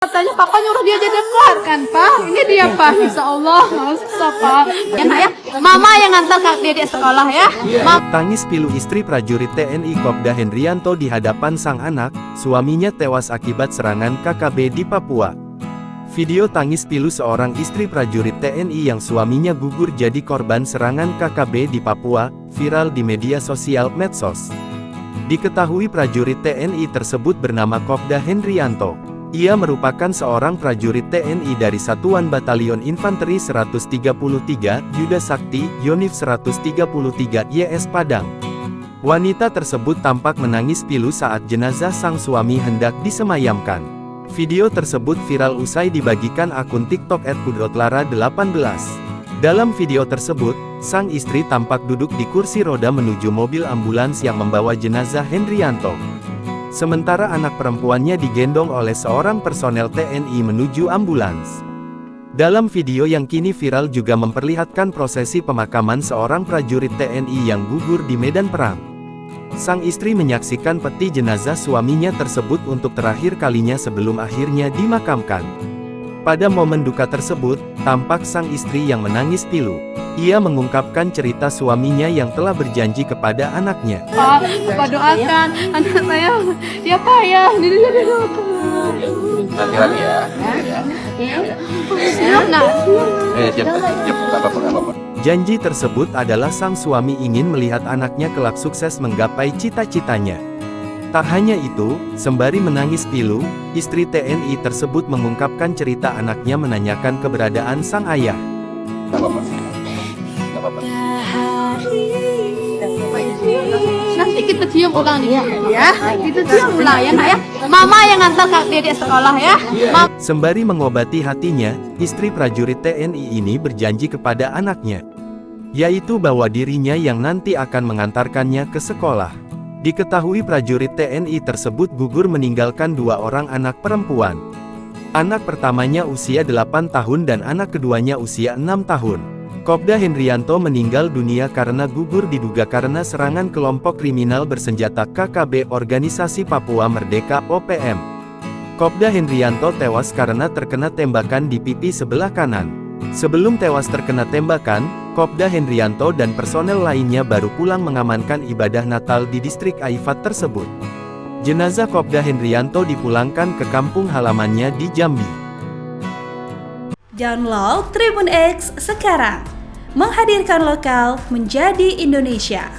Katanya papa nyuruh dia jadi keluar kan pak? Ini dia pak, insya Allah. Masa pak? Enak ya, mama yang ngantar kak dia di sekolah ya. Tangis pilu istri prajurit TNI Kopda Hendrianto di hadapan sang anak, suaminya tewas akibat serangan KKB di Papua. Video tangis pilu seorang istri prajurit TNI yang suaminya gugur jadi korban serangan KKB di Papua, viral di media sosial medsos. Diketahui prajurit TNI tersebut bernama Kopda Hendrianto. Ia merupakan seorang prajurit TNI dari Satuan Batalion Infanteri 133, Yuda Sakti, Yonif 133, YS Padang. Wanita tersebut tampak menangis pilu saat jenazah sang suami hendak disemayamkan. Video tersebut viral usai dibagikan akun TikTok @kudrotlara18. Dalam video tersebut, sang istri tampak duduk di kursi roda menuju mobil ambulans yang membawa jenazah Hendrianto. Sementara anak perempuannya digendong oleh seorang personel TNI menuju ambulans. Dalam video yang kini viral juga memperlihatkan prosesi pemakaman seorang prajurit TNI yang gugur di medan perang. Sang istri menyaksikan peti jenazah suaminya tersebut untuk terakhir kalinya sebelum akhirnya dimakamkan. Pada momen duka tersebut, tampak sang istri yang menangis pilu. Ia mengungkapkan cerita suaminya yang telah berjanji kepada anaknya. Pak, Bapak doakan anak saya. Ya pak ya, ini dia doakan. Nanti lagi ya. Siap nak? Siap, nggak apa-apa. Janji tersebut adalah sang suami ingin melihat anaknya kelak sukses menggapai cita-citanya. Tak hanya itu, sembari menangis pilu, istri TNI tersebut mengungkapkan cerita anaknya menanyakan keberadaan sang ayah. Nggak apa-apa. Nanti kita cium ulang dia ya. Kita cium ulang ya nak ya. Mama yang ngantar kak dia di sekolah ya. Sembari mengobati hatinya, istri prajurit TNI ini berjanji kepada anaknya, yaitu bahwa dirinya yang nanti akan mengantarkannya ke sekolah. Diketahui prajurit TNI tersebut gugur meninggalkan dua orang anak perempuan. Anak pertamanya usia 8 tahun dan anak keduanya usia 6 tahun. Kopda Hendrianto meninggal dunia karena gugur diduga karena serangan kelompok kriminal bersenjata KKB Organisasi Papua Merdeka (OPM). Kopda Hendrianto tewas karena terkena tembakan di pipi sebelah kanan. Sebelum tewas terkena tembakan, Kopda Hendrianto dan personel lainnya baru pulang mengamankan ibadah Natal di distrik Aifat tersebut. Jenazah Kopda Hendrianto dipulangkan ke kampung halamannya di Jambi. Download Tribun X sekarang, menghadirkan lokal menjadi Indonesia.